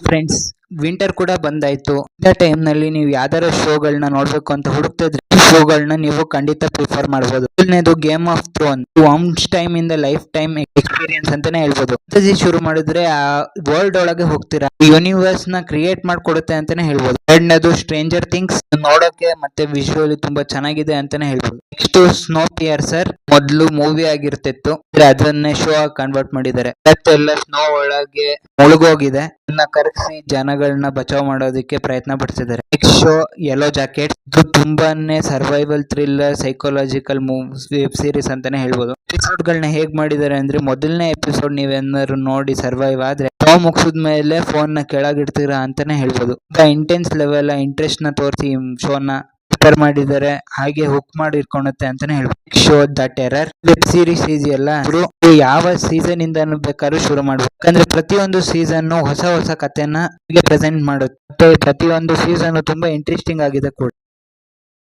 Friends, winter ಕೂಡ ಬಂದಾಯ್ತು. ಇಂಥ ಟೈಮ್ ನಲ್ಲಿ ನೀವು ಯಾವ್ದಾರ ಶೋಗಳನ್ನ ನೋಡ್ಬೇಕು ಅಂತ ಹುಡುಕ್ತಿದ್ರೆ ಶೋಗಳನ್ನ ನೀವು ಖಂಡಿತ ಪ್ರಿಫರ್ ಮಾಡಬಹುದು. ಮೊದಲನೇದು game of throne. Once time in the life time experience ಅಂತಾನೆ ಹೇಳ್ಬೋದು. ಫ್ಯಾಂಟಸಿ ಶುರು ಮಾಡಿದ್ರೆ ಆ ವರ್ಲ್ಡ್ ಒಳಗೆ ಹೋಗ್ತೀರಾ, ಯೂನಿವರ್ಸ್ ನ ಕ್ರಿಯೇಟ್ ಮಾಡ್ಕೊಡುತ್ತೆ ಅಂತಾನೆ ಹೇಳ್ಬೋದು. ಎರಡನೇದು ಸ್ಟ್ರೇಂಜರ್ ಥಿಂಗ್ಸ್. ನೋಡೋಕೆ ಮತ್ತೆ ವಿಜುವಲಿ ತುಂಬಾ ಚೆನ್ನಾಗಿದೆ ಅಂತಾನೆ ಹೇಳ್ಬೋದು. Next snowpiercer. ಮೊದಲು ಮೂವಿ ಆಗಿರ್ತಿತ್ತು, ಅದನ್ನೇ ಶೋ ಆಗಿ ಕನ್ವರ್ಟ್ ಮಾಡಿದ್ದಾರೆ. ಎಲ್ಲ ಸ್ನೋ ಒಳಗೆ ಮುಳುಗೋಗಿದೆ, ಅದನ್ನ ಕರಗಿಸಿ ಜನಗಳನ್ನ ಬಚಾವ್ ಮಾಡೋದಕ್ಕೆ ಪ್ರಯತ್ನ ಪಡ್ತಿದ್ದಾರೆ. Next show yellow jacket. ಇದು ತುಂಬಾನೇ survival thriller psychological web series ಅಂತಾನೆ ಹೇಳ್ಬೋದು. ಎಪಿಸೋಡ್ ಗಳನ್ನ ಹೇಗ್ ಮಾಡಿದ್ದಾರೆ ಅಂದ್ರೆ, ಮೊದಲನೇ ಎಪಿಸೋಡ್ ನೀವೇನಾದ್ರು ನೋಡಿ ಸರ್ವೈವ್ ಆದ್ರೆ ಮುಗಿಸಿದ ಮೇಲೆ ಫೋನ್ ನ ಕೆಳಗಿಡ್ತೀರಾ ಅಂತಾನೆ ಹೇಳ್ಬೋದು. ಇಂಟೆನ್ಸ್ ಲೆವೆಲ್ ಇಂಟ್ರೆಸ್ಟ್ ನ ತೋರಿಸಿ ಶೋನ ಪ್ರಿಪೇರ್ ಮಾಡಿದ್ದಾರೆ, ಹಾಗೆ ಹುಕ್ ಮಾಡಿ ಇಟ್ಕೊಳುತ್ತೆ ಅಂತಾನೆ ಹೇಳ್ಬೋದು. Show the terror web series ಇದೆಯಲ್ಲ, ಯಾವ ಸೀಸನ್ ಇಂದ ಬೇಕಾದ್ರೂ ಶುರು ಮಾಡ್ಬೇಕು. ಯಾಕಂದ್ರೆ ಪ್ರತಿಯೊಂದು ಸೀಸನ್ ಹೊಸ ಹೊಸ ಕಥೆನ ಪ್ರೆಸೆಂಟ್ ಮಾಡುತ್ತೆ. ಮತ್ತೆ ಪ್ರತಿಯೊಂದು ಸೀಸನ್ ತುಂಬಾ ಇಂಟ್ರೆಸ್ಟಿಂಗ್ ಆಗಿದೆ ಕೂಡ.